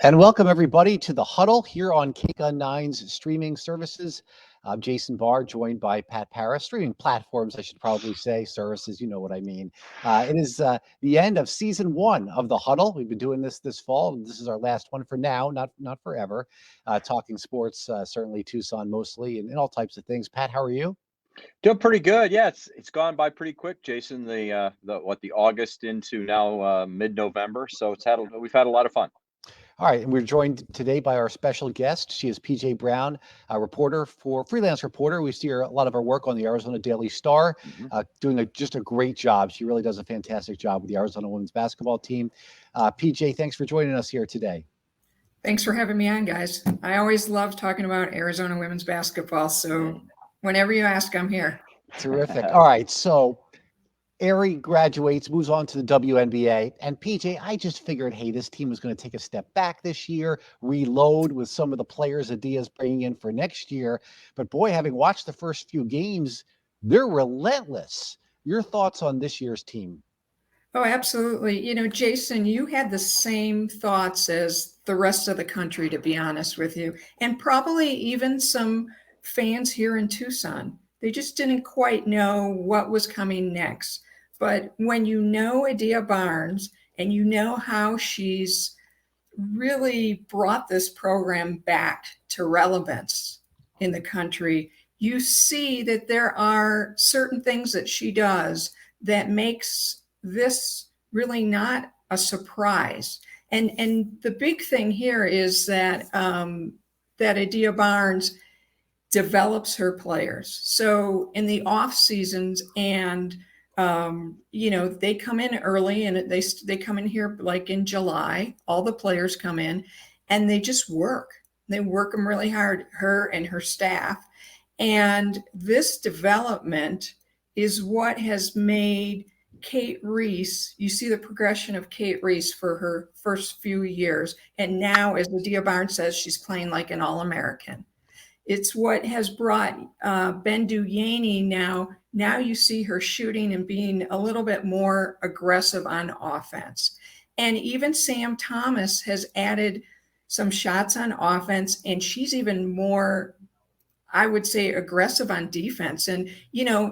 And welcome everybody to the Huddle here on KCON9's streaming services. I'm Jason Barr, joined by Pat Parris. Streaming platforms, I should probably say, services. You know what I mean. It is the end of season one of the Huddle. We've been doing this fall, and this is our last one for now, not forever. Talking sports, certainly Tucson mostly, and all types of things. Pat, how are you? Doing pretty good. Yeah, it's gone by pretty quick, Jason. The August into now mid-November. So we've had a lot of fun. All right, and we're joined today by our special guest. She is PJ Brown, a freelance reporter. We see a lot of her work on the Arizona Daily Star, Mhm. doing just a great job. She really does a fantastic job with the Arizona women's basketball team. PJ, thanks for joining us here today. Thanks for having me on, guys. I always love talking about Arizona women's basketball, so whenever you ask, I'm here. Terrific. All right, so Ari graduates, moves on to the WNBA, and PJ, I just figured, hey, this team was going to take a step back this year, reload with some of the players Adia's bringing in for next year. But boy, having watched the first few games, they're relentless. Your thoughts on this year's team? Oh, absolutely. Jason, you had the same thoughts as the rest of the country, to be honest with you, and probably even some fans here in Tucson. They just didn't quite know what was coming next. But when you know Adia Barnes and you know how she's really brought this program back to relevance in the country, you see that there are certain things that she does that makes this really not a surprise. And the big thing here is that that Adia Barnes develops her players. So in the off seasons and they come in early, and they come in here like in July. All the players come in, and they just work. They work them really hard, her and her staff. And this development is what has made Kate Reese. You see the progression of Kate Reese for her first few years, and now, as Adia Barnes says, she's playing like an All-American. It's what has brought Bendu Yaney now. Now you see her shooting and being a little bit more aggressive on offense. And even Sam Thomas has added some shots on offense, and she's even more, I would say, aggressive on defense. And,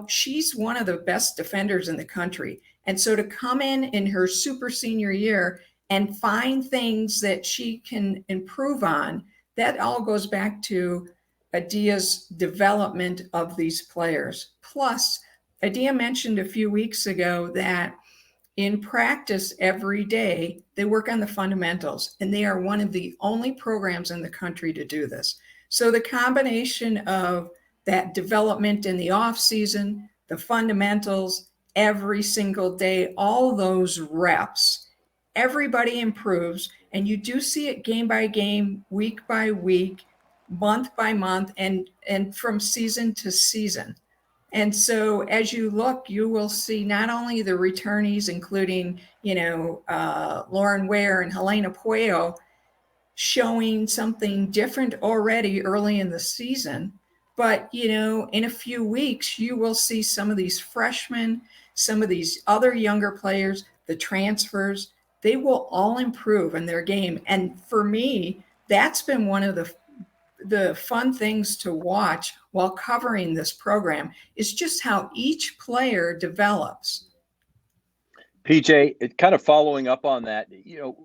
she's one of the best defenders in the country. And so to come in her super senior year and find things that she can improve on, that all goes back to Adia's development of these players. Plus, Adia mentioned a few weeks ago that in practice every day, they work on the fundamentals, and they are one of the only programs in the country to do this. So the combination of that development in the off season, the fundamentals, every single day, all those reps, everybody improves, and you do see it game by game, week by week, month by month, and from season to season. And so as you look, you will see not only the returnees, including, Lauren Ware and Helena Puello, showing something different already early in the season, but, in a few weeks, you will see some of these freshmen, some of these other younger players, the transfers, they will all improve in their game. And for me, that's been one of the fun things to watch while covering this program, is just how each player develops. PJ, kind of following up on that,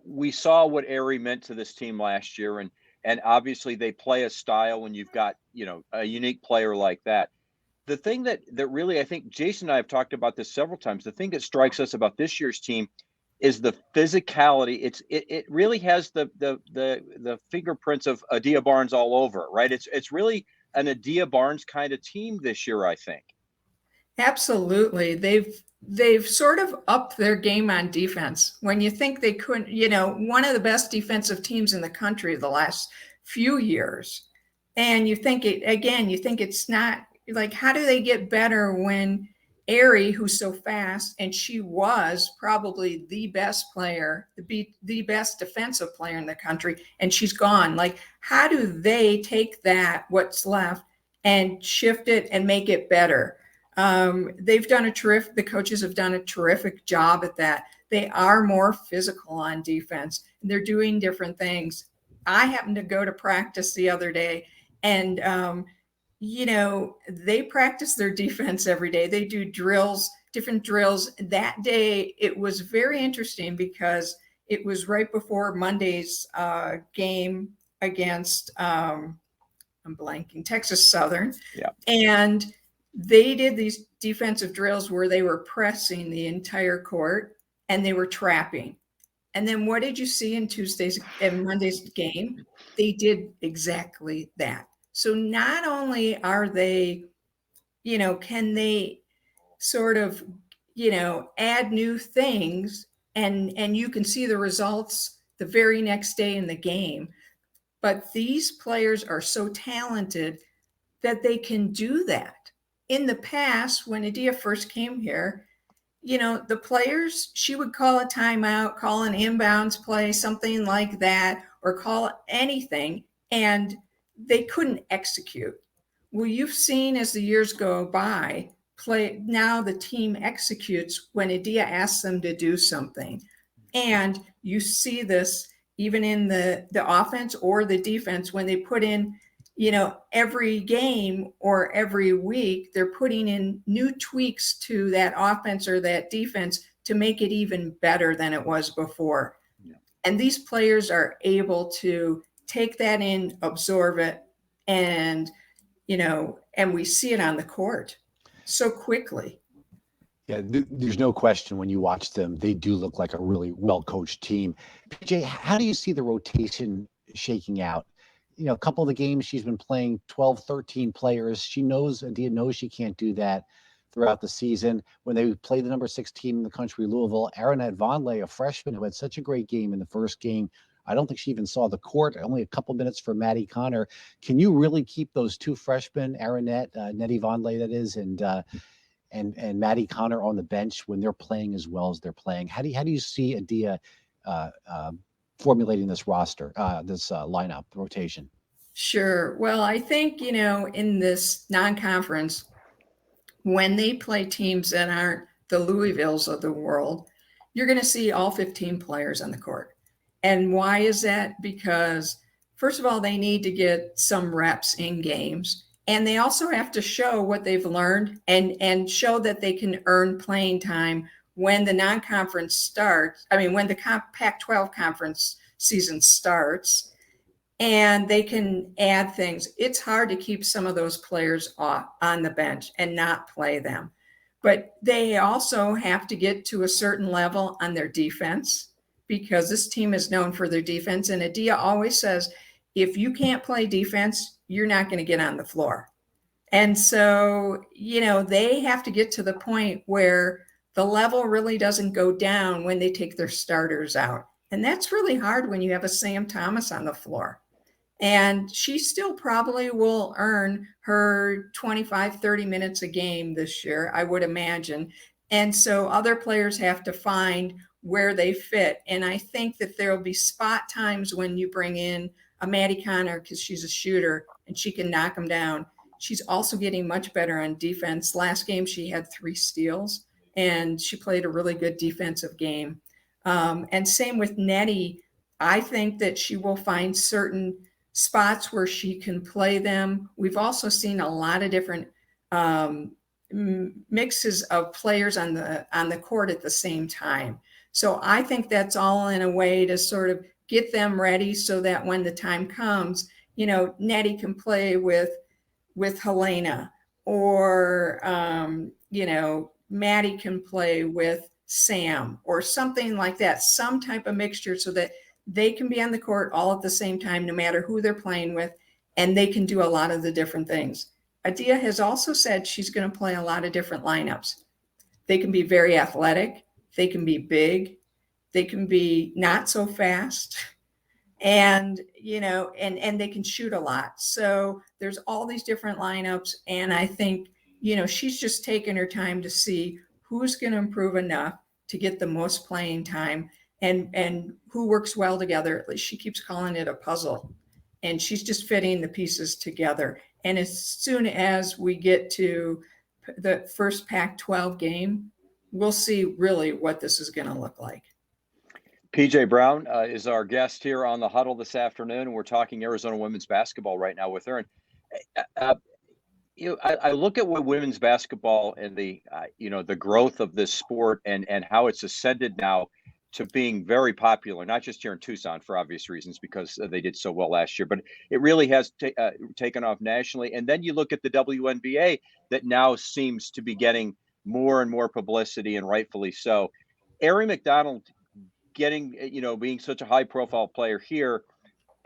we saw what Ari meant to this team last year, and obviously they play a style when you've got, a unique player like that. The thing that really, I think Jason and I have talked about this several times, the thing that strikes us about this year's team is the physicality. It really has the fingerprints of Adia Barnes all over it, right? It's really an Adia Barnes kind of team this year, I think. Absolutely. They've sort of upped their game on defense. When you think they couldn't, one of the best defensive teams in the country the last few years. And you think it's not like, how do they get better when Ari, who's so fast, and she was probably the best player, the best defensive player in the country, and she's gone. Like, how do they take that, what's left, and shift it and make it better? The coaches have done a terrific job at that. They are more physical on defense. They're doing different things. I happened to go to practice the other day, and they practice their defense every day. They do drills, different drills. That day, it was very interesting because it was right before Monday's game against, I'm blanking, Texas Southern. Yeah. And they did these defensive drills where they were pressing the entire court and they were trapping. And then what did you see in Tuesday's and Monday's game? They did exactly that. So not only are they, can they sort of, add new things and you can see the results the very next day in the game, but these players are so talented that they can do that. In the past, when Adia first came here, the players, she would call a timeout, call an inbounds play, something like that, or call anything, and they couldn't execute. Well, you've seen as the years go by, now the team executes when Adia asks them to do something. And you see this even in the offense or the defense when they put in, every game or every week, they're putting in new tweaks to that offense or that defense to make it even better than it was before. Yeah. And these players are able to take that in, absorb it, and, and we see it on the court so quickly. Yeah, there's no question when you watch them, they do look like a really well-coached team. PJ, how do you see the rotation shaking out? A couple of the games she's been playing 12, 13 players. Adia knows she can't do that throughout the season. When they play the number 6 team in the country, Louisville, Aronette Vonleh, a freshman who had such a great game in the first game, I don't think she even saw the court. Only a couple minutes for Maddie Connor. Can you really keep those 2 freshmen, Aronette, Nettie Vonleh, that is, and Maddie Connor on the bench when they're playing as well as they're playing? How do you see Adia formulating this roster, this lineup rotation? Sure. Well, I think, in this non-conference, when they play teams that aren't the Louisvilles of the world, you're going to see all 15 players on the court. And why is that? Because, first of all, they need to get some reps in games. And they also have to show what they've learned and show that they can earn playing time when the non-conference starts. I mean, when the Pac-12 conference season starts, and they can add things. It's hard to keep some of those players on the bench and not play them. But they also have to get to a certain level on their defense, because this team is known for their defense. And Adia always says, if you can't play defense, you're not going to get on the floor. And so, they have to get to the point where the level really doesn't go down when they take their starters out. And that's really hard when you have a Sam Thomas on the floor. And she still probably will earn her 25, 30 minutes a game this year, I would imagine. And so other players have to find where they fit. And I think that there'll be spot times when you bring in a Maddie Connor, because she's a shooter and she can knock them down. She's also getting much better on defense. Last game, she had 3 steals and she played a really good defensive game. And same with Nettie. I think that she will find certain spots where she can play them. We've also seen a lot of different mixes of players on the court at the same time. So I think that's all in a way to sort of get them ready so that when the time comes, Nettie can play with Helena, or Maddie can play with Sam, or something like that, some type of mixture, so that they can be on the court all at the same time, no matter who they're playing with, and they can do a lot of the different things. Adia has also said she's going to play a lot of different lineups. They can be very athletic. They can be big. They can be not so fast. And, and they can shoot a lot. So there's all these different lineups. And I think, she's just taking her time to see who's going to improve enough to get the most playing time, and who works well together. At least she keeps calling it a puzzle, and she's just fitting the pieces together. And as soon as we get to the first Pac-12 game, we'll see really what this is going to look like. PJ Brown is our guest here on the Huddle this afternoon, and we're talking Arizona women's basketball right now with her. And I look at what women's basketball and the the growth of this sport and how it's ascended now to being very popular, not just here in Tucson for obvious reasons because they did so well last year, but it really has taken off nationally. And then you look at the WNBA that now seems to be getting more and more publicity, and rightfully so. Aari McDonald getting, being such a high profile player here.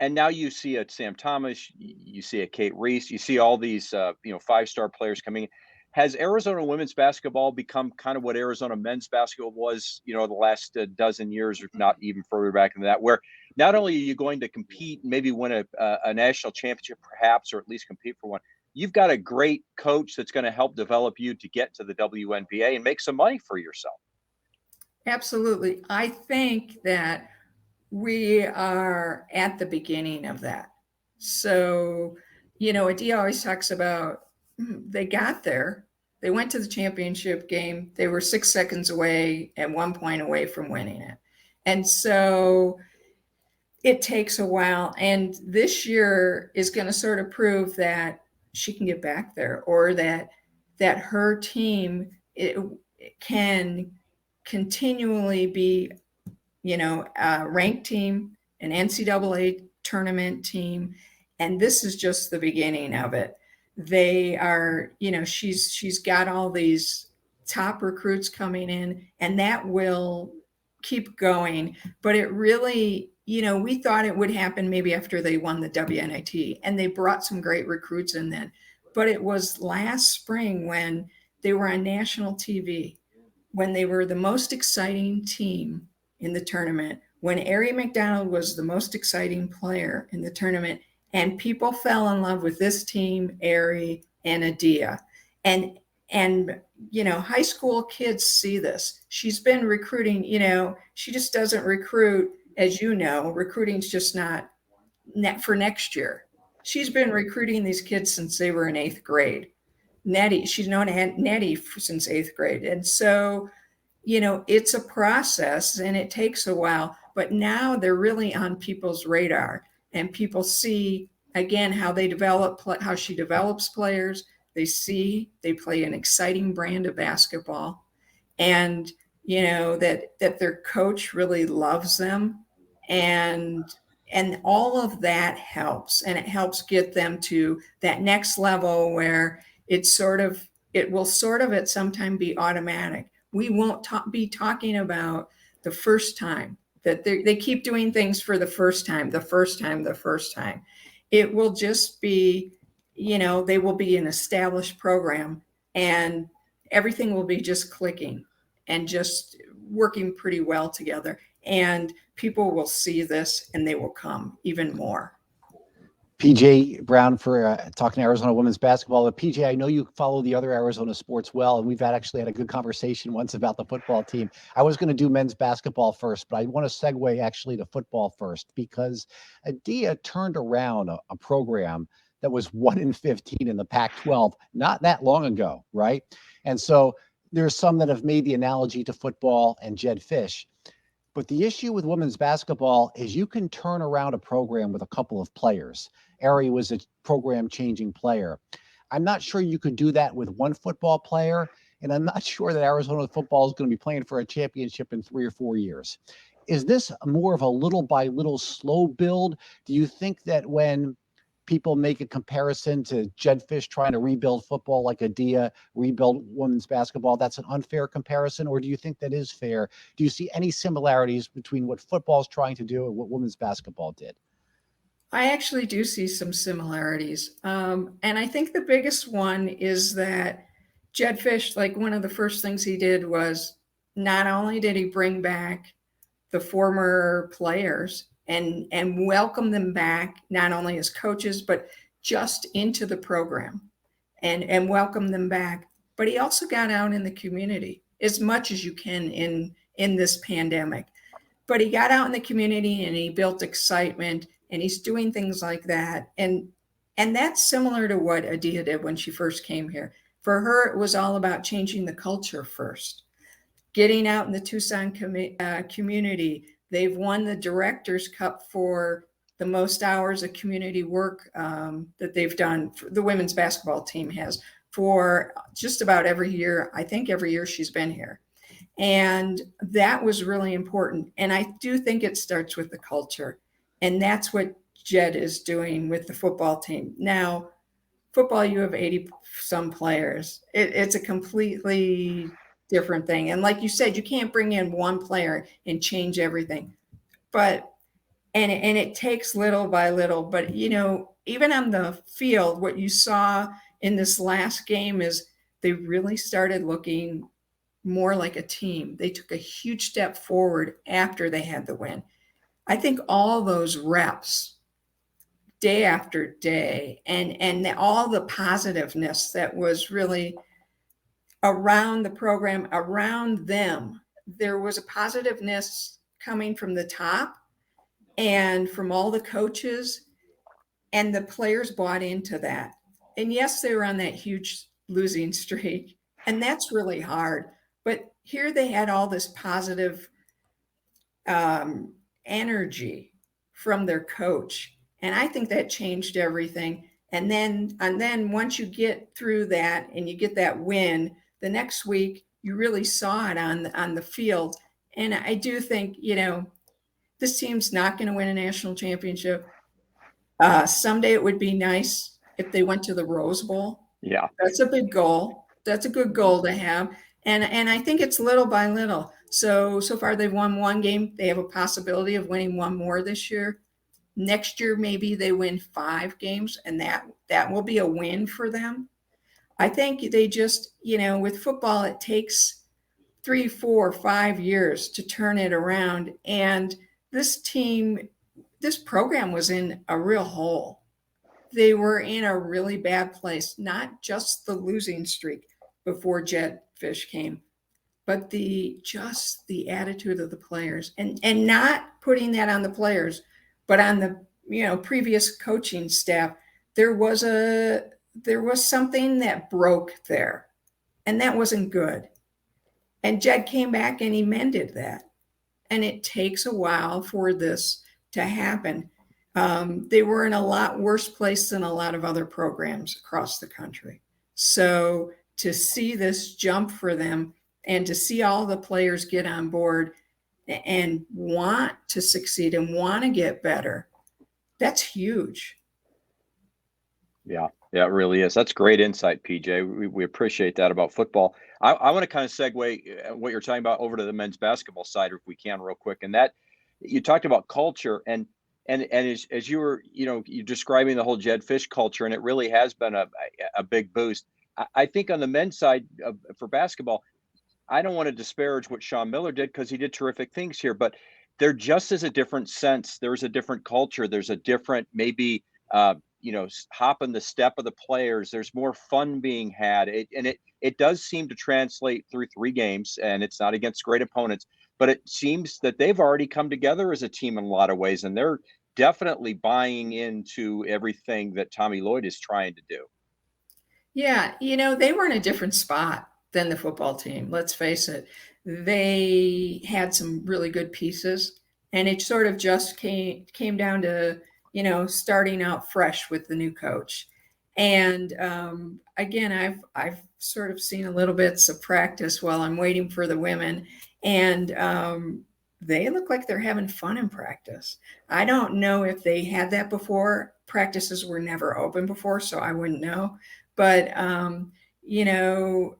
And now you see a Sam Thomas, you see a Kate Reese, you see all these, 5-star players coming in. Has Arizona women's basketball become kind of what Arizona men's basketball was, the last dozen years, or not even further back than that, where not only are you going to compete, maybe win a national championship, perhaps, or at least compete for one, you've got a great coach that's going to help develop you to get to the WNBA and make some money for yourself. Absolutely. I think that we are at the beginning of that. So, Adia always talks about they got there. They went to the championship game. They were 6 seconds away and 1 point away from winning it. And so it takes a while. And this year is going to sort of prove that she can get back there, or that her team can continually be, a ranked team, an NCAA tournament team. And this is just the beginning of it. They are, she's got all these top recruits coming in, and that will keep going. But it really, we thought it would happen maybe after they won the WNIT, and they brought some great recruits in then. But it was last spring when they were on national TV, when they were the most exciting team in the tournament, when Aari McDonald was the most exciting player in the tournament, and people fell in love with this team, Aari and Adia. And high school kids see this. She's been recruiting, she just doesn't recruit, as recruiting's just not for next year. She's been recruiting these kids since they were in 8th grade. Nettie, she's known Nettie since 8th grade. And so, it's a process and it takes a while, but now they're really on people's radar, and people see, again, how she develops players. They see they play an exciting brand of basketball, and, that their coach really loves them. And all of that helps, and it helps get them to that next level where it will sort of at some time be automatic. We won't be talking about the first time that they keep doing things for the first time. It will just be, they will be an established program, and everything will be just clicking and just working pretty well together. And people will see this and they will come even more. PJ Brown for talking Arizona women's basketball. But PJ, I know you follow the other Arizona sports well, and we've actually had a good conversation once about the football team. I was going to do men's basketball first, but I want to segue actually to football first, because Adia turned around a program that was 1-15 in the Pac-12 not that long ago, right? And so there's some that have made the analogy to football and Jed Fish. But the issue with women's basketball is you can turn around a program with a couple of players. Aari was a program-changing player. I'm not sure you could do that with one football player, and I'm not sure that Arizona football is going to be playing for a championship in 3 or 4 years. Is this more of a little by little slow build? Do you think that when people make a comparison to Jed Fish trying to rebuild football like Adia rebuild women's basketball, that's an unfair comparison? Or do you think that is fair? Do you see any similarities between what football is trying to do and what women's basketball did? I actually do see some similarities. And I think the biggest one is that Jed Fish, like, one of the first things he did was not only did he bring back the former players and welcome them back, not only as coaches, but just into the program and welcome them back. But he also got out in the community as much as you can in this pandemic. But he got out in the community and he built excitement, and he's doing things like that. And that's similar to what Adia did when she first came here. For her, it was all about changing the culture first, getting out in the Tucson community. They've won the Directors Cup for the most hours of community work that they've done. The women's basketball team has for just about every year. I think every year she's been here. And that was really important. And I do think it starts with the culture. And that's what Jed is doing with the football team. Now, football, you have 80 some players. It's a completely different thing. And like you said, you can't bring in one player and change everything. But and it takes little by little. But you know, even on the field, what you saw in this last game is they really started looking more like a team. They took a huge step forward after they had the win. I think all those reps day after day and all the positiveness that was really around the program, around them, there was a positiveness coming from the top and from all the coaches, and the players bought into that. And yes, they were on that huge losing streak, and that's really hard. But here they had all this positive energy from their coach, and I think that changed everything. And then once you get through that and you get that win, the next week you really saw it on the field. And I do think, you know, this team's not going to win a national championship. Someday it would be nice if they went to the Rose Bowl. Yeah, that's a big goal. That's a good goal to have. And I think it's little by little. So far they've won one game. They have a possibility of winning one more this year. Next year, maybe they win 5 games, and that will be a win for them. I think they just, you know, with football, it takes 3, 4, 5 years to turn it around. And this program was in a real hole. They were in a really bad place, not just the losing streak before Jed Fish came, but just the attitude of the players, and not putting that on the players, but on the, you know, previous coaching staff. There was something that broke there, and that wasn't good. And Jed came back and he mended that. And it takes a while for this to happen. They were in a lot worse place than a lot of other programs across the country. So to see this jump for them and to see all the players get on board and want to succeed and want to get better, that's huge. Yeah, it really is. That's great insight, PJ. We appreciate that about football. I want to kind of segue what you're talking about over to the men's basketball side, if we can, real quick. And that you talked about culture, and as you were, you know, you're describing the whole Jed Fish culture, and it really has been a big boost. I think on the men's side for basketball, I don't want to disparage what Sean Miller did, because he did terrific things here, but there just is a different sense. There's a different culture. There's a different, maybe, you know, hop in the step of the players. There's more fun being had. It does seem to translate through 3 games, and it's not against great opponents, but it seems that they've already come together as a team in a lot of ways, and they're definitely buying into everything that Tommy Lloyd is trying to do. Yeah, you know, they were in a different spot than the football team. Let's face it. They had some really good pieces, and it sort of just came down to, you know, starting out fresh with the new coach. And again, I've sort of seen a little bits of practice while I'm waiting for the women, and they look like they're having fun in practice. I don't know if they had that before. Practices were never open before, so I wouldn't know. But you know,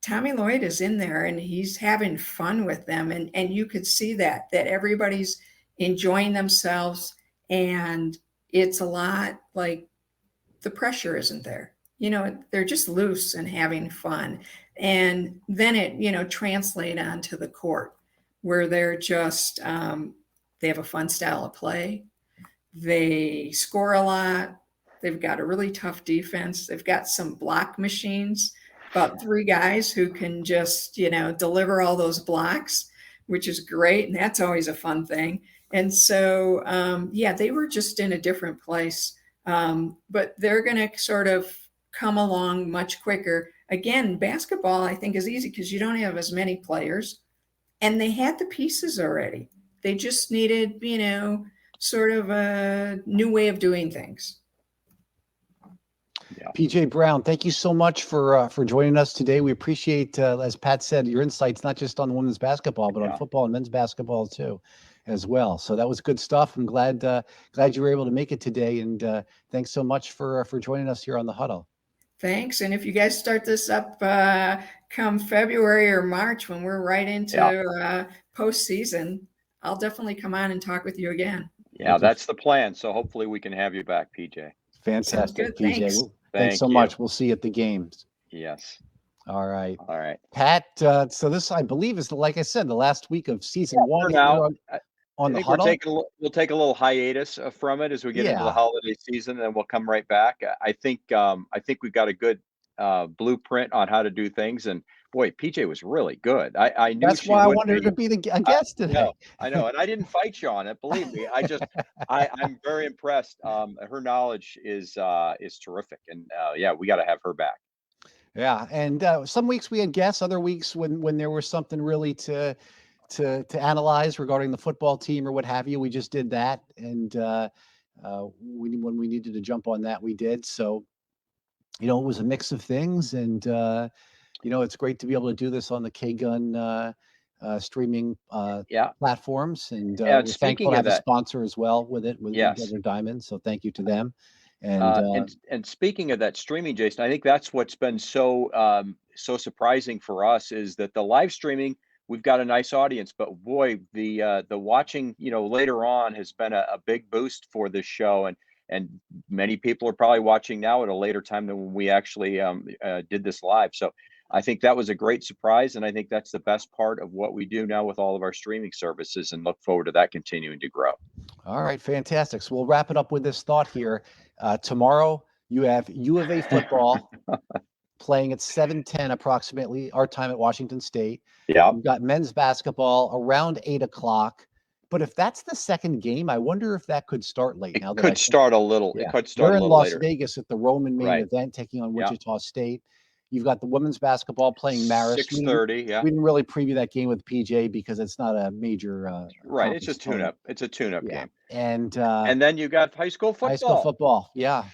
Tommy Lloyd is in there and he's having fun with them, and you could see that everybody's enjoying themselves, and it's a lot like the pressure isn't there. You know, they're just loose and having fun. And then it, you know, translate onto the court where they're just, they have a fun style of play. They score a lot. They've got a really tough defense. They've got some block machines, about 3 guys who can just, you know, deliver all those blocks, which is great. And that's always a fun thing. And so, yeah, they were just in a different place. But they're going to sort of come along much quicker. Again, basketball, I think, is easy because you don't have as many players, and they had the pieces already. They just needed, sort of a new way of doing things. Yeah. PJ Brown, thank you so much for joining us today. We appreciate, as Pat said, your insights, not just on women's basketball, but on football and men's basketball too, as well. So that was good stuff. I'm glad you were able to make it today, and thanks so much for joining us here on the Huddle. Thanks. And if you guys start this up come February or March, when we're right into postseason, I'll definitely come on and talk with you again. Yeah, that's the plan. So hopefully we can have you back, PJ. Fantastic, PJ. Thanks. Thanks so much. We'll see you at the games. Yes. All right. All right. Pat, so this, I believe, is, like I said, the last week of season one. For now, on I think the Huddle. we'll take a little hiatus from it as we get into the holiday season, and then we'll come right back. I think we've got a good blueprint on how to do things. And boy, PJ was really good. I knew that's why I wanted her to be a guest today. I know, and I didn't fight you on it. Believe me, I'm very impressed. Her knowledge is terrific, and yeah, we got to have her back. Yeah, and some weeks we had guests, other weeks when there was something really to analyze regarding the football team or what have you, we just did that. And when we needed to jump on that, we did. So, it was a mix of things, and it's great to be able to do this on the K-Gun streaming platforms. And we're thankful to have a sponsor as well with it, with Desert Diamond. So thank you to them. And speaking of that streaming, Jason, I think that's what's been so surprising for us is that the live streaming, we've got a nice audience, but boy, the watching, later on has been a big boost for this show, and many people are probably watching now at a later time than when we actually did this live. So I think that was a great surprise, and I think that's the best part of what we do now with all of our streaming services, and look forward to that continuing to grow. All right, fantastic. So we'll wrap it up with this thought here. Tomorrow you have U of A football playing at 7:10 approximately, our time at Washington State. Yeah. We've got men's basketball around 8 o'clock. But if that's the second game, I wonder if that could start late. It could start a little. It could start a little later. They're in Las later. Vegas at the Roman main event, taking on Wichita State. You've got the women's basketball playing Marist. 6:30. Yeah. We didn't really preview that game with PJ because it's not a major. Right. It's just tune-up. It's a tune-up game. And then you got high school football. High school football. Yeah.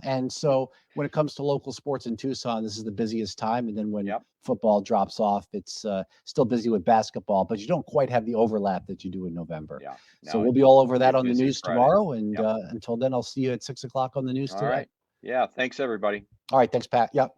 And so when it comes to local sports in Tucson, this is the busiest time. And then when football drops off, it's still busy with basketball, but you don't quite have the overlap that you do in November. Yeah. So we'll be all over that on the news tomorrow. And until then, I'll see you at 6 o'clock on the news today. All right. Yeah. Thanks, everybody. All right. Thanks, Pat. Yep.